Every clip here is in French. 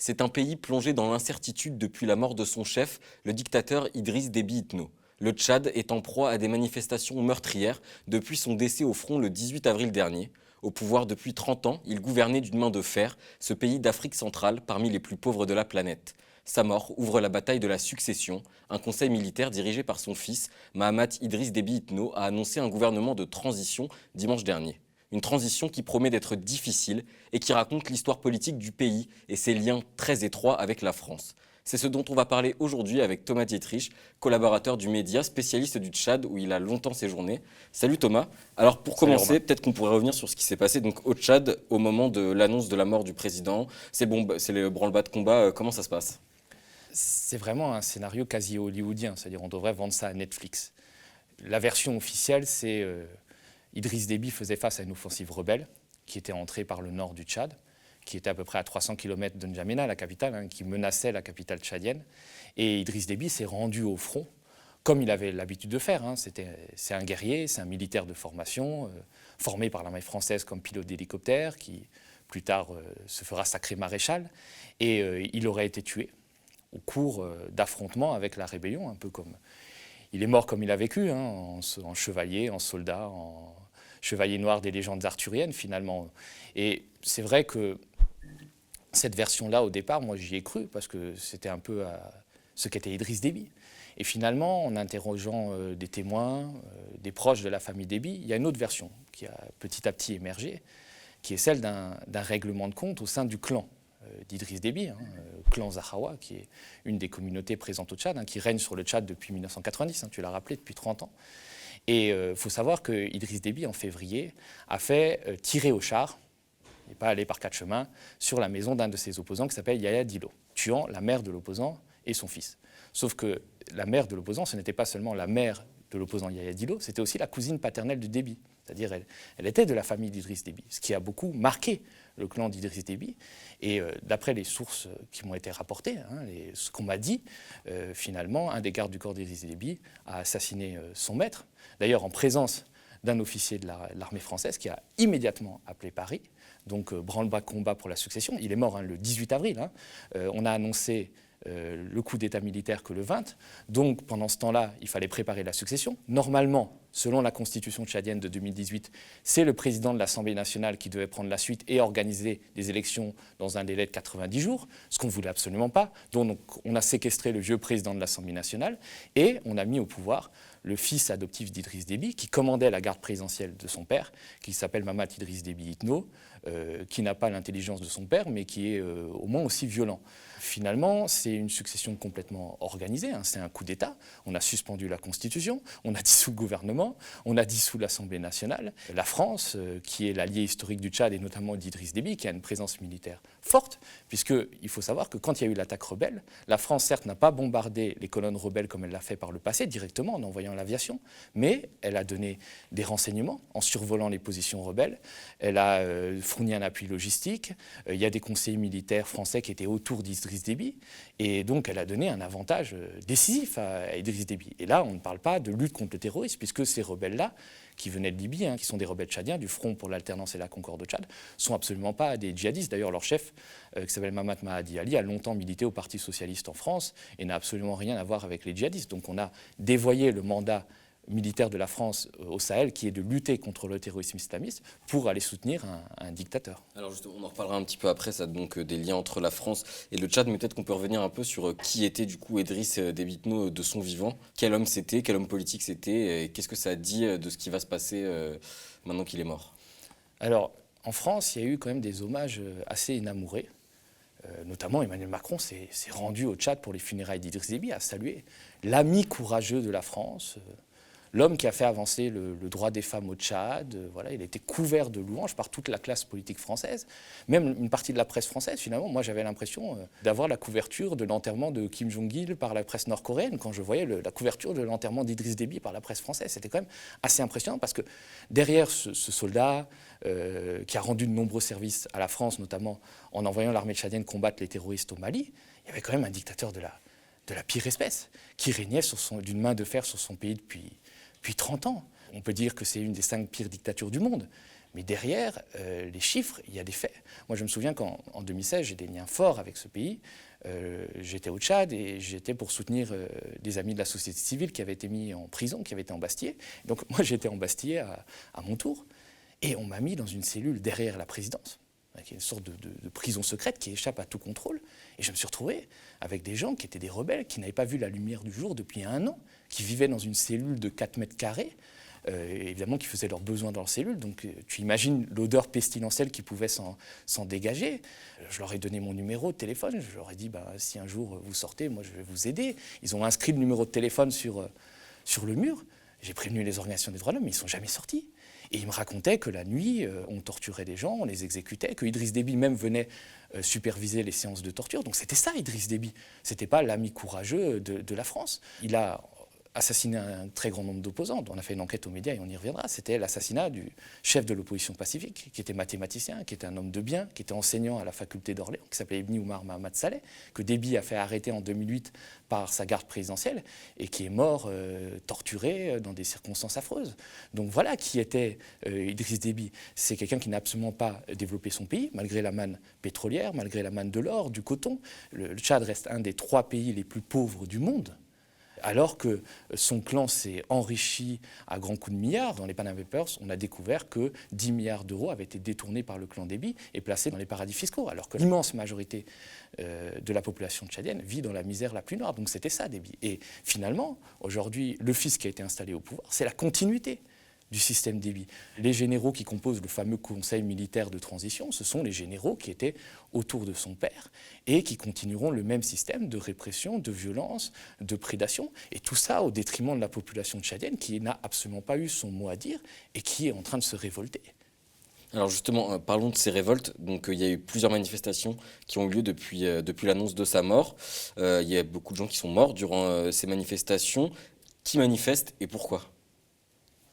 C'est un pays plongé dans l'incertitude depuis la mort de son chef, le dictateur Idriss Déby Itno. Le Tchad est en proie à des manifestations meurtrières depuis son décès au front le 18 avril dernier. Au pouvoir depuis 30 ans, il gouvernait d'une main de fer ce pays d'Afrique centrale parmi les plus pauvres de la planète. Sa mort ouvre la bataille de la succession. Un conseil militaire dirigé par son fils, Mahamat Idriss Déby Itno, a annoncé un gouvernement de transition dimanche dernier. Une transition qui promet d'être difficile et qui raconte l'histoire politique du pays et ses liens très étroits avec la France. C'est ce dont on va parler aujourd'hui avec Thomas Dietrich, collaborateur du média, spécialiste du Tchad où il a longtemps séjourné. Salut Thomas. Alors pour Salut commencer, Romain. peut-être qu'on pourrait revenir sur ce qui s'est passé donc au Tchad au moment de l'annonce de la mort du président. C'est le branle-bas de combat. Comment ça se passe? C'est vraiment un scénario quasi hollywoodien, c'est-à-dire on devrait vendre ça à Netflix. La version officielle, c'est Idriss Déby faisait face à une offensive rebelle qui était entrée par le nord du Tchad, qui était à peu près à 300 km de N'Djamena, la capitale, qui menaçait la capitale tchadienne. Et Idriss Déby s'est rendu au front, comme il avait l'habitude de faire. C'est un guerrier, c'est un militaire de formation, formé par l'armée française comme pilote d'hélicoptère, qui plus tard se fera sacré maréchal. Et il aurait été tué au cours d'affrontements avec la rébellion, un peu comme... Il est mort comme il a vécu, en chevalier, en soldat, en chevalier noir des légendes arthuriennes, finalement. Et c'est vrai que cette version-là, au départ, moi, j'y ai cru, parce que c'était un peu ce qu'était Idriss Déby. Et finalement, en interrogeant des témoins, des proches de la famille Déby, il y a une autre version qui a petit à petit émergé, qui est celle d'un règlement de compte au sein du clan d'Idriss Déby, clan Zahawa, qui est une des communautés présentes au Tchad, qui règne sur le Tchad depuis 1990, tu l'as rappelé, depuis 30 ans. Et il faut savoir que Idriss Déby, en février, a fait tirer au char, il n'est pas allé par quatre chemins, sur la maison d'un de ses opposants qui s'appelle Yahya Dillo, tuant la mère de l'opposant et son fils. Sauf que la mère de l'opposant, ce n'était pas seulement la mère de l'opposant Yahya Dillo, c'était aussi la cousine paternelle de Déby. C'est-à-dire elle était de la famille d'Idriss Déby, ce qui a beaucoup marqué le clan d'Idriss Déby. Et d'après les sources qui m'ont été rapportées, ce qu'on m'a dit, finalement, un des gardes du corps d'Idriss Déby a assassiné son maître, d'ailleurs en présence d'un officier de l'armée française qui a immédiatement appelé Paris, donc branle-bas combat pour la succession. Il est mort le 18 avril. On a annoncé le coup d'état militaire que le 20. Donc, pendant ce temps-là, il fallait préparer la succession. Normalement, selon la constitution tchadienne de 2018, c'est le président de l'Assemblée nationale qui devait prendre la suite et organiser des élections dans un délai de 90 jours, ce qu'on ne voulait absolument pas. Donc, on a séquestré le vieux président de l'Assemblée nationale et on a mis au pouvoir le fils adoptif d'Idriss Déby, qui commandait la garde présidentielle de son père, qui s'appelle Mahamat Idriss Déby Itno, qui n'a pas l'intelligence de son père, mais qui est au moins aussi violent. Finalement, c'est une succession complètement organisée, c'est un coup d'État. On a suspendu la Constitution, on a dissous le gouvernement, on a dissous l'Assemblée nationale. La France, qui est l'allié historique du Tchad et notamment d'Idriss Déby, qui a une présence militaire forte, puisqu'il faut savoir que quand il y a eu l'attaque rebelle, la France, certes, n'a pas bombardé les colonnes rebelles comme elle l'a fait par le passé, directement en envoyant l'aviation, mais elle a donné des renseignements en survolant les positions rebelles, elle a fourni un appui logistique, il y a des conseillers militaires français qui étaient autour d'Idriss Déby, et donc elle a donné un avantage décisif à Idriss Déby. Et là, on ne parle pas de lutte contre le terrorisme, puisque ces rebelles-là, qui venaient de Libye, qui sont des rebelles tchadiens, du Front pour l'alternance et la concorde au Tchad, sont absolument pas des djihadistes. D'ailleurs, leur chef, qui s'appelle Mahamat Mahdi Ali, a longtemps milité au Parti socialiste en France et n'a absolument rien à voir avec les djihadistes. Donc on a dévoyé le mandat militaire de la France au Sahel, qui est de lutter contre le terrorisme islamiste, pour aller soutenir un dictateur. Alors justement, on en reparlera un petit peu après, ça donc des liens entre la France et le Tchad, mais peut-être qu'on peut revenir un peu sur qui était du coup Idriss Déby Itno de son vivant, quel homme c'était, quel homme politique c'était, et qu'est-ce que ça dit de ce qui va se passer maintenant qu'il est mort. Alors, en France, il y a eu quand même des hommages assez énamourés. Notamment Emmanuel Macron s'est rendu au Tchad pour les funérailles d'Idriss Déby, a salué l'ami courageux de la France, l'homme qui a fait avancer le droit des femmes au Tchad. Voilà, il a été couvert de louanges par toute la classe politique française, même une partie de la presse française. Finalement, moi j'avais l'impression d'avoir la couverture de l'enterrement de Kim Jong-il par la presse nord-coréenne quand je voyais la couverture de l'enterrement d'Idriss Déby par la presse française. C'était quand même assez impressionnant parce que derrière ce soldat qui a rendu de nombreux services à la France, notamment en envoyant l'armée tchadienne combattre les terroristes au Mali, il y avait quand même un dictateur de la pire espèce qui régnait d'une main de fer sur son pays depuis 30 ans. On peut dire que c'est une des 5 pires dictatures du monde, Mais derrière les chiffres, il y a des faits. Moi, je me souviens qu'en 2016, j'ai des liens forts avec ce pays. J'étais au Tchad et j'étais pour soutenir des amis de la société civile qui avaient été mis en prison, qui avaient été embastillés. Donc moi, j'étais embastillé à mon tour. Et on m'a mis dans une cellule derrière la présidence, qui est une sorte de prison secrète qui échappe à tout contrôle. Et je me suis retrouvé avec des gens qui étaient des rebelles, qui n'avaient pas vu la lumière du jour depuis 1 an, qui vivaient dans une cellule de 4 mètres carrés, évidemment qui faisaient leurs besoins dans leur cellule. Donc tu imagines l'odeur pestilentielle qui pouvait s'en dégager. Je leur ai donné mon numéro de téléphone. Je leur ai dit, si un jour vous sortez, moi je vais vous aider. Ils ont inscrit le numéro de téléphone sur le mur. J'ai prévenu les organisations des droits de l'homme, mais ils ne sont jamais sortis. Et ils me racontaient que la nuit, on torturait des gens, on les exécutait, que Idriss Déby même venait superviser les séances de torture. Donc c'était ça, Idriss Déby. Ce n'était pas l'ami courageux de la France. Il a assassiné un très grand nombre d'opposants. On a fait une enquête aux médias et on y reviendra. C'était l'assassinat du chef de l'opposition pacifique, qui était mathématicien, qui était un homme de bien, qui était enseignant à la faculté d'Orléans, qui s'appelait Ibn Oumar Mahamat Saleh, que Déby a fait arrêter en 2008 par sa garde présidentielle et qui est mort torturé dans des circonstances affreuses. Donc voilà qui était Idriss Déby. C'est quelqu'un qui n'a absolument pas développé son pays, malgré la manne pétrolière, malgré la manne de l'or, du coton. Le Tchad reste un des 3 pays les plus pauvres du monde, alors que son clan s'est enrichi à grands coups de milliards. Dans les Panama Papers, on a découvert que 10 milliards d'euros avaient été détournés par le clan Déby et placés dans les paradis fiscaux, alors que l'immense majorité de la population tchadienne vit dans la misère la plus noire. Donc c'était ça, Déby. Et finalement, aujourd'hui, le fils qui a été installé au pouvoir, c'est la continuité du système Déby. Les généraux qui composent le fameux conseil militaire de transition, ce sont les généraux qui étaient autour de son père et qui continueront le même système de répression, de violence, de prédation, et tout ça au détriment de la population tchadienne qui n'a absolument pas eu son mot à dire et qui est en train de se révolter. Alors justement, parlons de ces révoltes. Donc il y a eu plusieurs manifestations qui ont eu lieu depuis l'annonce de sa mort. Il y a beaucoup de gens qui sont morts durant ces manifestations. Qui manifestent et pourquoi ?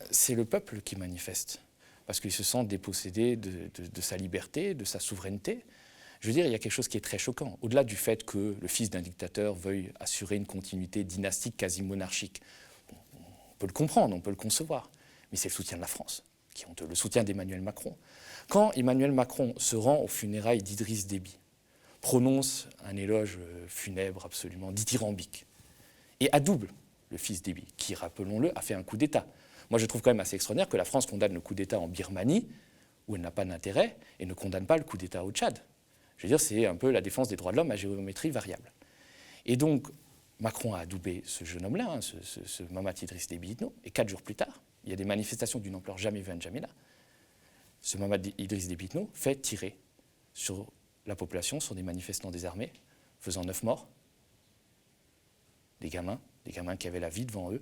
C'est le peuple qui manifeste, parce qu'il se sent dépossédé de sa liberté, de sa souveraineté. Je veux dire, il y a quelque chose qui est très choquant. Au-delà du fait que le fils d'un dictateur veuille assurer une continuité dynastique quasi monarchique, on peut le comprendre, on peut le concevoir, mais c'est le soutien de la France, qui ont le soutien d'Emmanuel Macron. Quand Emmanuel Macron se rend aux funérailles d'Idriss Déby, prononce un éloge funèbre absolument dithyrambique, et adoube le fils Déby, qui, rappelons-le, a fait un coup d'État. Moi, je trouve quand même assez extraordinaire que la France condamne le coup d'État en Birmanie, où elle n'a pas d'intérêt, et ne condamne pas le coup d'État au Tchad. Je veux dire, c'est un peu la défense des droits de l'homme à géométrie variable. Et donc, Macron a adoubé ce jeune homme-là, ce Mahamat Idriss Déby Itno, et 4 jours plus tard, il y a des manifestations d'une ampleur jamais vue en N'Djamena. Ce Mahamat Idriss Déby Itno fait tirer sur la population, sur des manifestants désarmés, faisant 9 morts, des gamins qui avaient la vie devant eux.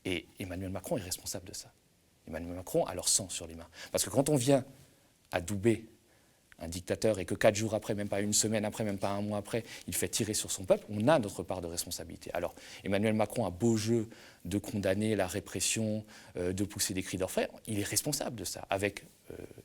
Et Emmanuel Macron est responsable de ça. Emmanuel Macron a leur sang sur les mains. Parce que quand on vient adouber un dictateur et que 4 jours après, même pas 1 semaine après, même pas 1 mois après, il fait tirer sur son peuple, on a notre part de responsabilité. Alors, Emmanuel Macron a beau jeu de condamner la répression, de pousser des cris d'orfraie, il est responsable de ça, avec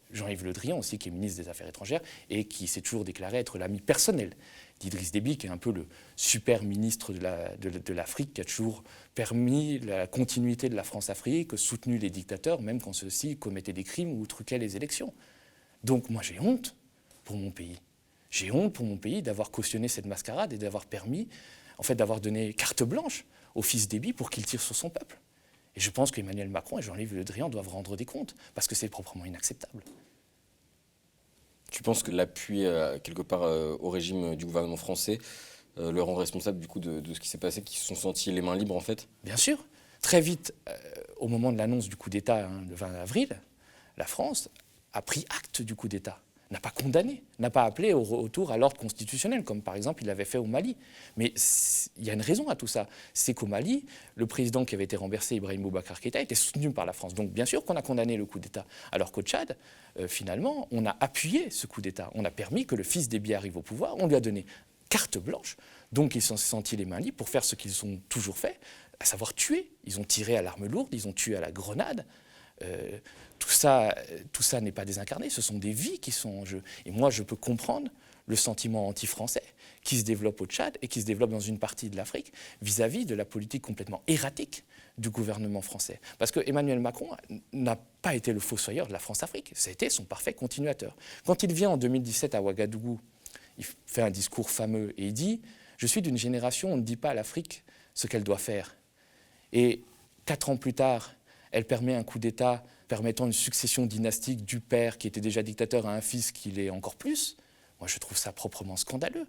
Jean-Yves Le Drian aussi, qui est ministre des Affaires étrangères, et qui s'est toujours déclaré être l'ami personnel d'Idriss Déby, qui est un peu le super ministre de l'Afrique, qui a toujours permis la continuité de la France-Afrique, soutenu les dictateurs, même quand ceux-ci commettaient des crimes ou truquaient les élections. Donc moi j'ai honte pour mon pays. J'ai honte pour mon pays d'avoir cautionné cette mascarade et d'avoir permis, en fait, d'avoir donné carte blanche au fils Déby pour qu'il tire sur son peuple. Et je pense qu'Emmanuel Macron et Jean-Yves Le Drian doivent rendre des comptes, parce que c'est proprement inacceptable. Tu penses que l'appui, quelque part, au régime du gouvernement français le rend responsable du coup de ce qui s'est passé, qu'ils se sont sentis les mains libres en fait ? Bien sûr. Très vite, au moment de l'annonce du coup d'État, le 20 avril, la France a pris acte du coup d'État, n'a pas condamné, n'a pas appelé au retour à l'ordre constitutionnel, comme par exemple il l'avait fait au Mali. Mais il y a une raison à tout ça, c'est qu'au Mali, le président qui avait été renversé, Ibrahim Boubacar Keïta, était soutenu par la France. Donc bien sûr qu'on a condamné le coup d'État, alors qu'au Tchad, finalement, on a appuyé ce coup d'État. On a permis que le fils Déby arrive au pouvoir, on lui a donné carte blanche, donc ils se sont sentis les mains libres pour faire ce qu'ils ont toujours fait, à savoir tuer. Ils ont tiré à l'arme lourde, ils ont tué à la grenade. Tout ça n'est pas désincarné, ce sont des vies qui sont en jeu. Et moi, je peux comprendre le sentiment anti-français qui se développe au Tchad et qui se développe dans une partie de l'Afrique vis-à-vis de la politique complètement erratique du gouvernement français. Parce que Emmanuel Macron n'a pas été le fossoyeur de la France-Afrique, ça a été son parfait continuateur. Quand il vient en 2017 à Ouagadougou, il fait un discours fameux et il dit « Je suis d'une génération, on ne dit pas à l'Afrique ce qu'elle doit faire ». Et 4 ans plus tard, elle permet un coup d'État permettant une succession dynastique du père qui était déjà dictateur à un fils qui l'est encore plus. Moi, je trouve ça proprement scandaleux.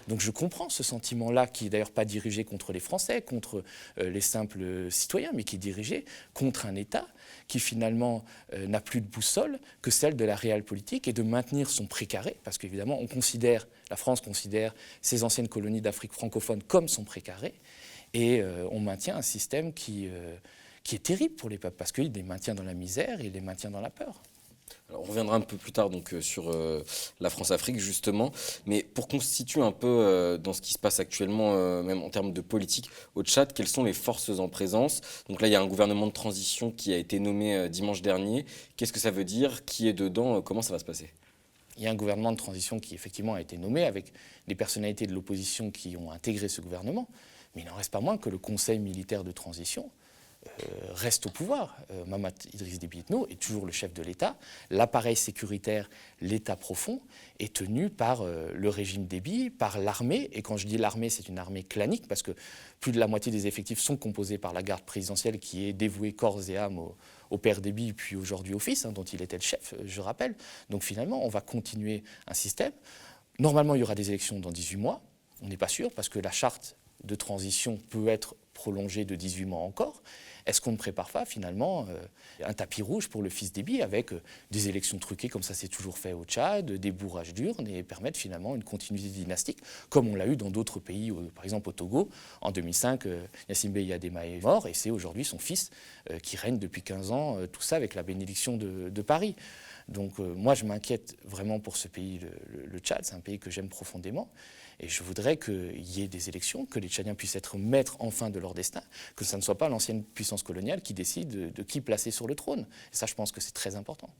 Donc je comprends ce sentiment-là, qui n'est d'ailleurs pas dirigé contre les Français, contre les simples citoyens, mais qui est dirigé contre un État qui finalement n'a plus de boussole que celle de la réelle politique et de maintenir son précaré, parce qu'évidemment la France considère ses anciennes colonies d'Afrique francophone comme son précaré, et on maintient un système qui est terrible pour les peuples, parce qu'il les maintient dans la misère et il les maintient dans la peur. Alors, on reviendra un peu plus tard donc, sur la France-Afrique, justement. Mais pour constituer un peu dans ce qui se passe actuellement, même en termes de politique au Tchad, quelles sont les forces en présence? Donc là, il y a un gouvernement de transition qui a été nommé dimanche dernier. Qu'est-ce que ça veut dire? Qui est dedans? Comment ça va se passer? Il y a un gouvernement de transition qui effectivement a été nommé avec des personnalités de l'opposition qui ont intégré ce gouvernement. Mais il n'en reste pas moins que le Conseil militaire de transition reste au pouvoir. Mahamat Idriss Déby Itno est toujours le chef de l'État. L'appareil sécuritaire, l'État profond, est tenu par le régime Déby, par l'armée. Et quand je dis l'armée, c'est une armée clanique, parce que plus de la moitié des effectifs sont composés par la garde présidentielle, qui est dévouée corps et âme au père Déby, puis aujourd'hui au fils, dont il était le chef, je rappelle. Donc finalement, on va continuer un système. Normalement, il y aura des élections dans 18 mois. On n'est pas sûr, parce que la charte de transition peut être prolongée de 18 mois encore. Est-ce qu'on ne prépare pas finalement un tapis rouge pour le fils Déby avec des élections truquées comme ça s'est toujours fait au Tchad, des bourrages d'urnes et permettre finalement une continuité dynastique comme on l'a eu dans d'autres pays, par exemple au Togo. En 2005, Gnassingbé Eyadema est mort et c'est aujourd'hui son fils qui règne depuis 15 ans, tout ça avec la bénédiction de Paris. Donc moi je m'inquiète vraiment pour ce pays, le Tchad, c'est un pays que j'aime profondément. Et je voudrais qu'il y ait des élections, que les Tchadiens puissent être maîtres enfin de leur destin, que ça ne soit pas l'ancienne puissance coloniale qui décide de qui placer sur le trône. Et ça, je pense que c'est très important.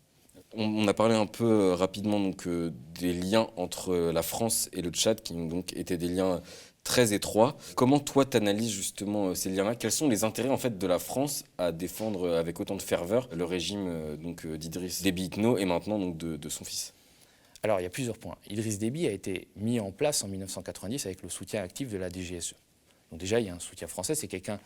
On a parlé un peu rapidement donc, des liens entre la France et le Tchad, qui donc étaient des liens très étroits. Comment toi tu analyses justement ces liens-là? Quels sont les intérêts en fait de la France à défendre avec autant de ferveur le régime d'Idriss Déby Itno et maintenant donc, de son fils? Alors, il y a plusieurs points. Idriss Déby a été mis en place en 1990 avec le soutien actif de la DGSE. Donc déjà, il y a un soutien français, c'est quelqu'un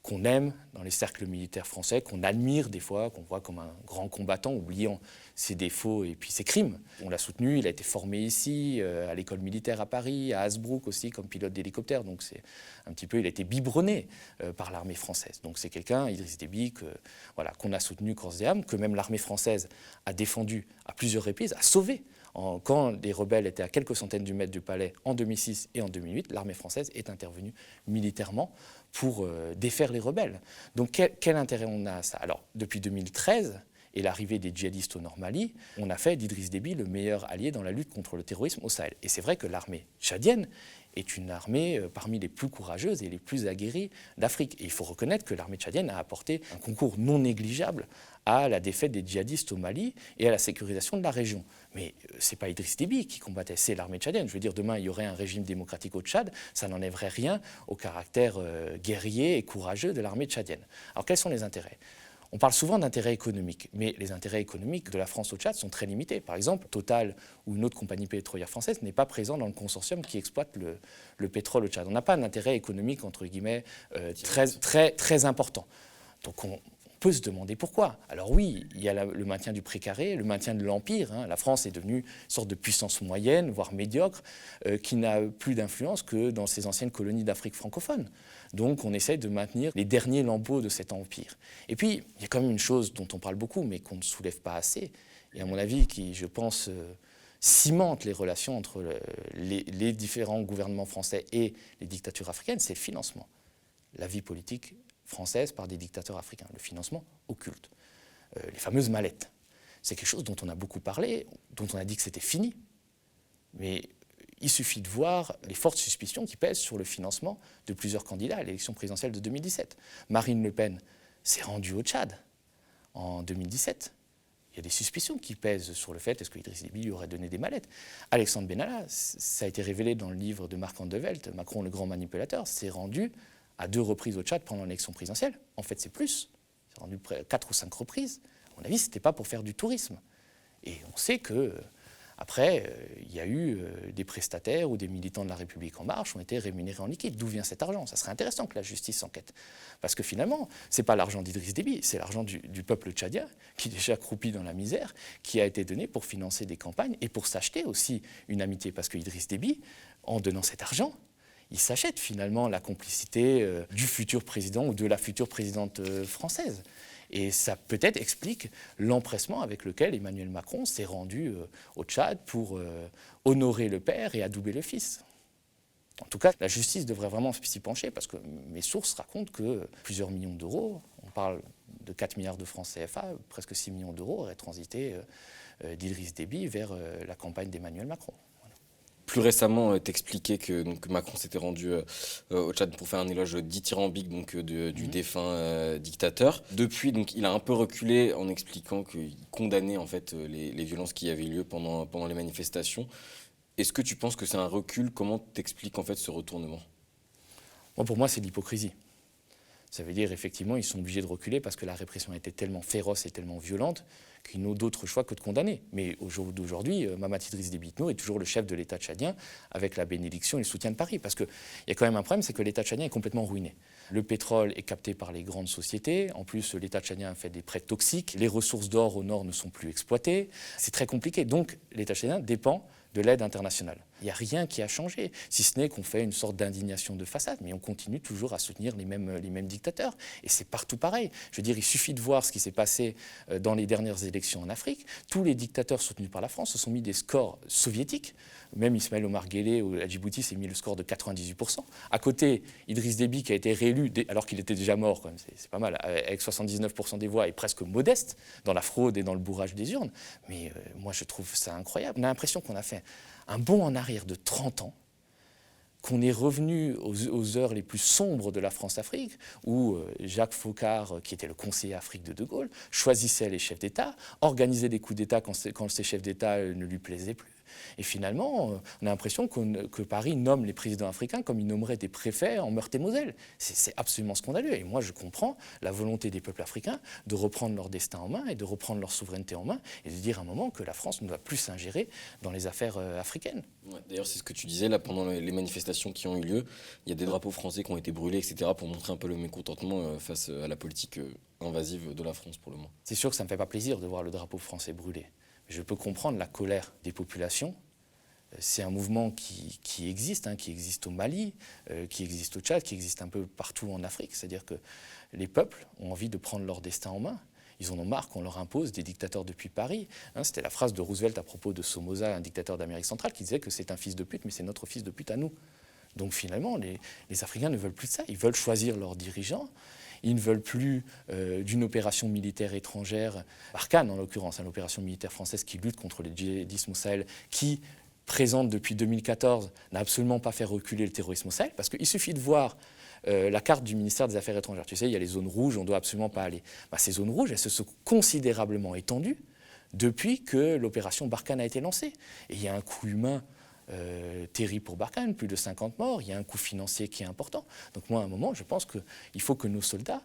qu'on aime dans les cercles militaires français, qu'on admire des fois, qu'on voit comme un grand combattant, oubliant ses défauts et puis ses crimes. On l'a soutenu, il a été formé ici, à l'école militaire à Paris, à Hasbrook aussi, comme pilote d'hélicoptère. Donc c'est un petit peu, il a été biberonné par l'armée française. Donc c'est quelqu'un, Idriss Déby, qu'on a soutenu corps et âme, que même l'armée française a défendu à plusieurs reprises, a sauvé. Quand les rebelles étaient à quelques centaines de mètres du palais en 2006 et en 2008, l'armée française est intervenue militairement pour défaire les rebelles. Donc quel intérêt on a à ça? Alors depuis 2013 et l'arrivée des djihadistes au Nord Mali, on a fait d'Idriss Déby le meilleur allié dans la lutte contre le terrorisme au Sahel. Et c'est vrai que l'armée tchadienne est une armée parmi les plus courageuses et les plus aguerries d'Afrique. Et il faut reconnaître que l'armée tchadienne a apporté un concours non négligeable à la défaite des djihadistes au Mali et à la sécurisation de la région. Mais ce n'est pas Idriss Déby qui combattait, c'est l'armée tchadienne. Je veux dire, demain, il y aurait un régime démocratique au Tchad, ça n'enlèverait rien au caractère guerrier et courageux de l'armée tchadienne. Alors, quels sont les intérêts? On parle souvent d'intérêts économiques, mais les intérêts économiques de la France au Tchad sont très limités. Par exemple, Total ou une autre compagnie pétrolière française n'est pas présent dans le consortium qui exploite le pétrole au Tchad. On n'a pas un intérêt économique, entre guillemets, très important. Donc on peut se demander pourquoi. Alors oui, il y a le maintien du précaré, le maintien de l'empire. La France est devenue une sorte de puissance moyenne, voire médiocre, qui n'a plus d'influence que dans ses anciennes colonies d'Afrique francophone. Donc on essaie de maintenir les derniers lambeaux de cet empire. Et puis, il y a quand même une chose dont on parle beaucoup, mais qu'on ne soulève pas assez, et à mon avis, qui, je pense, cimente les relations entre les différents gouvernements français et les dictatures africaines, c'est le financement. La vie politique française par des dictateurs africains, le financement occulte. Les fameuses mallettes. C'est quelque chose dont on a beaucoup parlé, dont on a dit que c'était fini, mais il suffit de voir les fortes suspicions qui pèsent sur le financement de plusieurs candidats à l'élection présidentielle de 2017. Marine Le Pen s'est rendue au Tchad en 2017. Il y a des suspicions qui pèsent sur le fait est-ce que Idriss Déby lui aurait donné des mallettes. Alexandre Benalla, ça a été révélé dans le livre de Marc Andevelt, Macron le grand manipulateur, s'est rendu à 2 reprises au Tchad pendant l'élection présidentielle. En fait, c'est plus. Il s'est rendu 4 ou 5 reprises. À mon avis, ce n'était pas pour faire du tourisme. Et on sait que après, il y a eu des prestataires ou des militants de la République En Marche ont été rémunérés en liquide. D'où vient cet argent? Ça serait intéressant que la justice enquête. Parce que finalement, ce n'est pas l'argent d'Idriss Déby, c'est l'argent du peuple tchadien, qui déjà croupit dans la misère, qui a été donné pour financer des campagnes et pour s'acheter aussi une amitié. Parce que Idriss Déby, en donnant cet argent, il s'achète finalement la complicité du futur président ou de la future présidente française. Et ça peut-être explique l'empressement avec lequel Emmanuel Macron s'est rendu au Tchad pour honorer le père et adouber le fils. En tout cas, la justice devrait vraiment s'y pencher parce que mes sources racontent que plusieurs millions d'euros, on parle de 4 milliards de francs CFA, presque 6 millions d'euros auraient transité d'Idriss Déby vers la campagne d'Emmanuel Macron. Plus récemment, t'expliquais que donc, Macron s'était rendu au Tchad pour faire un éloge dithyrambique donc, du défunt dictateur. Depuis, donc, il a un peu reculé en expliquant qu'il condamnait en fait, les violences qui avaient lieu pendant les manifestations. Est-ce que tu penses que c'est un recul? Comment t'expliques en fait, ce retournement? Bon, pour moi, c'est de l'hypocrisie. Ça veut dire, effectivement, ils sont obligés de reculer parce que la répression a été tellement féroce et tellement violente qu'ils n'ont d'autre choix que de condamner. Mais au jour d'aujourd'hui, Mahamat Idriss Déby Itno est toujours le chef de l'État tchadien avec la bénédiction et le soutien de Paris. Parce qu'il y a quand même un problème, c'est que l'État tchadien est complètement ruiné. Le pétrole est capté par les grandes sociétés. En plus, l'État tchadien a fait des prêts toxiques. Les ressources d'or au nord ne sont plus exploitées. C'est très compliqué. Donc, l'État tchadien dépend de l'aide internationale. Il n'y a rien qui a changé, si ce n'est qu'on fait une sorte d'indignation de façade, mais on continue toujours à soutenir les mêmes dictateurs. Et c'est partout pareil. Je veux dire, il suffit de voir ce qui s'est passé dans les dernières élections en Afrique. Tous les dictateurs soutenus par la France se sont mis des scores soviétiques. Même Ismaël Omar Guelleh à Djibouti s'est mis le score de 98%. À côté, Idriss Déby qui a été réélu, alors qu'il était déjà mort, quand même, c'est pas mal, avec 79% des voix, est presque modeste dans la fraude et dans le bourrage des urnes. Mais moi, je trouve ça incroyable. On a l'impression qu'on a fait un bond en arrière de 30 ans, qu'on est revenu aux heures les plus sombres de la France-Afrique, où Jacques Faucard, qui était le conseiller Afrique de De Gaulle, choisissait les chefs d'État, organisait des coups d'État quand ces chefs d'État ne lui plaisaient plus. Et finalement, on a l'impression que Paris nomme les présidents africains comme il nommerait des préfets en Meurthe-et-Moselle. C'est absolument scandaleux. Et moi, je comprends la volonté des peuples africains de reprendre leur destin en main et de reprendre leur souveraineté en main et de dire à un moment que la France ne doit plus s'ingérer dans les affaires africaines. Ouais, d'ailleurs, c'est ce que tu disais là pendant les manifestations qui ont eu lieu. Il y a des drapeaux français qui ont été brûlés, etc., pour montrer un peu le mécontentement face à la politique invasive de la France pour le moment. C'est sûr que ça ne me fait pas plaisir de voir le drapeau français brûlé. Je peux comprendre la colère des populations. C'est un mouvement qui existe au Mali, qui existe au Tchad, qui existe un peu partout en Afrique. C'est-à-dire que les peuples ont envie de prendre leur destin en main. Ils en ont marre qu'on leur impose des dictateurs depuis Paris. C'était la phrase de Roosevelt à propos de Somoza, un dictateur d'Amérique centrale, qui disait que c'est un fils de pute, mais c'est notre fils de pute à nous. Donc finalement, les Africains ne veulent plus de ça. Ils veulent choisir leurs dirigeants. Ils ne veulent plus d'une opération militaire étrangère, Barkhane en l'occurrence, une opération militaire française qui lutte contre les djihadistes au Sahel, qui, présente depuis 2014, n'a absolument pas fait reculer le terrorisme au Sahel, parce qu'il suffit de voir la carte du ministère des Affaires étrangères. Tu sais, il y a les zones rouges, on ne doit absolument pas aller. Ces zones rouges, elles se sont considérablement étendues depuis que l'opération Barkhane a été lancée. Et il y a un coût humain terrible pour Barkhane, plus de 50 morts, il y a un coût financier qui est important. Donc moi, à un moment, je pense qu'il faut que nos soldats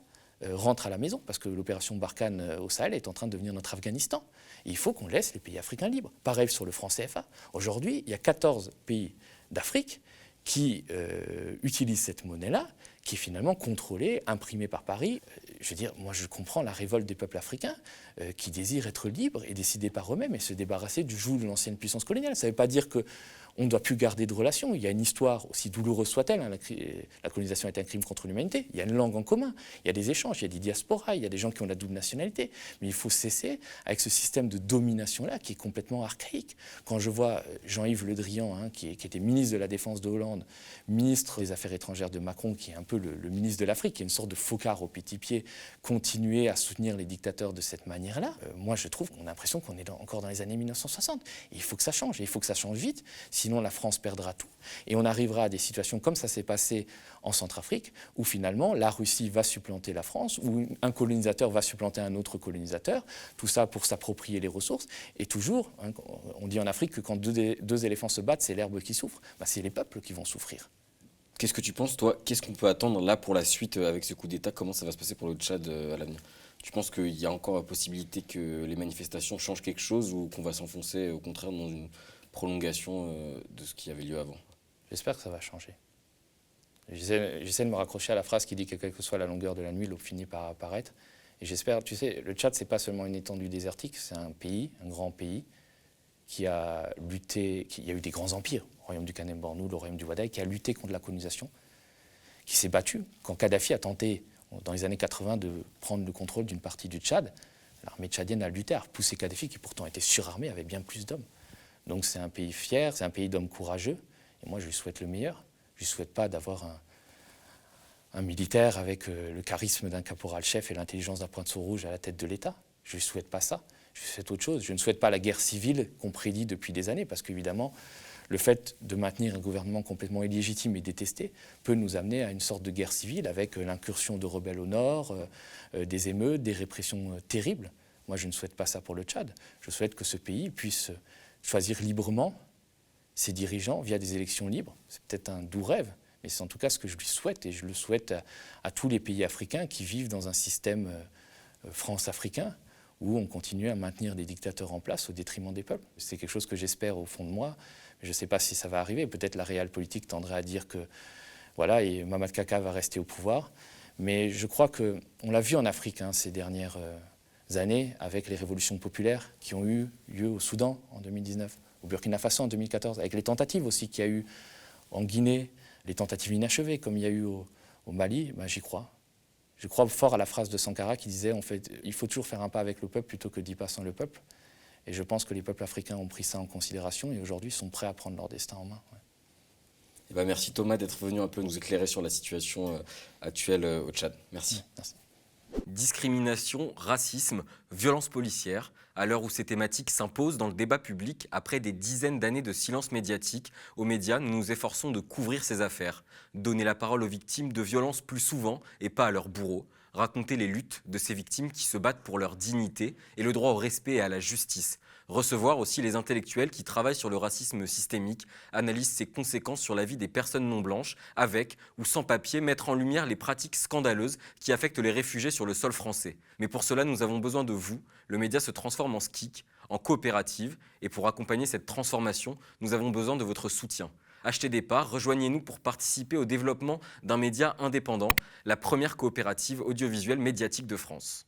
rentrent à la maison, parce que l'opération Barkhane au Sahel est en train de devenir notre Afghanistan. Et il faut qu'on laisse les pays africains libres. Pareil sur le franc CFA. Aujourd'hui, il y a 14 pays d'Afrique qui utilisent cette monnaie-là, qui est finalement contrôlée, imprimée par Paris. Je veux dire, moi je comprends la révolte des peuples africains qui désirent être libres et décider par eux-mêmes et se débarrasser du joug de l'ancienne puissance coloniale. Ça ne veut pas dire qu'on ne doit plus garder de relations. Il y a une histoire, aussi douloureuse soit-elle, la colonisation est un crime contre l'humanité. Il y a une langue en commun, il y a des échanges, il y a des diasporas, il y a des gens qui ont la double nationalité. Mais il faut cesser avec ce système de domination-là qui est complètement archaïque. Quand je vois Jean-Yves Le Drian, qui était ministre de la Défense de Hollande, ministre des Affaires étrangères de Macron, qui est un peu le ministre de l'Afrique, qui est une sorte de Faucard au petit pied, continuer à soutenir les dictateurs de cette manière-là, moi je trouve qu'on a l'impression qu'on est encore dans les années 1960. Et il faut que ça change, et il faut que ça change vite. Sinon, sinon la France perdra tout. Et on arrivera à des situations comme ça s'est passé en Centrafrique, où finalement la Russie va supplanter la France, où un colonisateur va supplanter un autre colonisateur, tout ça pour s'approprier les ressources. Et toujours, hein, on dit en Afrique que quand deux éléphants se battent, c'est l'herbe qui souffre, c'est les peuples qui vont souffrir. Qu'est-ce que tu penses, toi? Qu'est-ce qu'on peut attendre là pour la suite avec ce coup d'État? Comment ça va se passer pour le Tchad à l'avenir? Tu penses qu'il y a encore la possibilité que les manifestations changent quelque chose ou qu'on va s'enfoncer au contraire dans une prolongation de ce qui avait lieu avant? J'espère que ça va changer. J'essaie de me raccrocher à la phrase qui dit que quelle que soit la longueur de la nuit, l'aube finit par apparaître. Et j'espère, tu sais, le Tchad, c'est pas seulement une étendue désertique, c'est un pays, un grand pays, qui a lutté, il y a eu des grands empires, le royaume du Kanem-Bornou, le royaume du Wadaï, qui a lutté contre la colonisation, qui s'est battu. Quand Kadhafi a tenté, dans les années 80, de prendre le contrôle d'une partie du Tchad, l'armée tchadienne a lutté, a repoussé Kadhafi, qui pourtant était surarmé, avait bien plus d'hommes. Donc c'est un pays fier, c'est un pays d'hommes courageux, et moi je lui souhaite le meilleur. Je ne lui souhaite pas d'avoir un militaire avec le charisme d'un caporal-chef et l'intelligence d'un poinçon rouge à la tête de l'État. Je ne lui souhaite pas ça. Je lui souhaite autre chose. Je ne souhaite pas la guerre civile qu'on prédit depuis des années, parce qu'évidemment, le fait de maintenir un gouvernement complètement illégitime et détesté peut nous amener à une sorte de guerre civile avec l'incursion de rebelles au nord, des émeutes, des répressions terribles. Moi, je ne souhaite pas ça pour le Tchad. Je souhaite que ce pays puisse choisir librement ses dirigeants via des élections libres. C'est peut-être un doux rêve, mais c'est en tout cas ce que je lui souhaite, et je le souhaite à tous les pays africains qui vivent dans un système france-africain où on continue à maintenir des dictateurs en place au détriment des peuples. C'est quelque chose que j'espère au fond de moi, mais je ne sais pas si ça va arriver. Peut-être la réelle politique tendrait à dire que voilà, et Mamad Kaka va rester au pouvoir, mais je crois qu'on l'a vu en Afrique ces dernières années avec les révolutions populaires qui ont eu lieu au Soudan en 2019, au Burkina Faso en 2014, avec les tentatives aussi qu'il y a eu en Guinée, les tentatives inachevées comme il y a eu au Mali, j'y crois. Je crois fort à la phrase de Sankara qui disait il faut toujours faire un pas avec le peuple plutôt que 10 pas sans le peuple. Et je pense que les peuples africains ont pris ça en considération et aujourd'hui sont prêts à prendre leur destin en main. Ouais. Merci Thomas d'être venu un peu nous éclairer sur la situation actuelle au Tchad. Merci. Merci. Discrimination, racisme, violence policière, à l'heure où ces thématiques s'imposent dans le débat public après des dizaines d'années de silence médiatique, aux médias, nous nous efforçons de couvrir ces affaires, donner la parole aux victimes de violences plus souvent et pas à leurs bourreaux, raconter les luttes de ces victimes qui se battent pour leur dignité et le droit au respect et à la justice, recevoir aussi les intellectuels qui travaillent sur le racisme systémique, analysent ses conséquences sur la vie des personnes non blanches, avec ou sans papier, mettre en lumière les pratiques scandaleuses qui affectent les réfugiés sur le sol français. Mais pour cela, nous avons besoin de vous. Le média se transforme en SKIC, en coopérative, et pour accompagner cette transformation, nous avons besoin de votre soutien. Achetez des parts, rejoignez-nous pour participer au développement d'un média indépendant, la première coopérative audiovisuelle médiatique de France.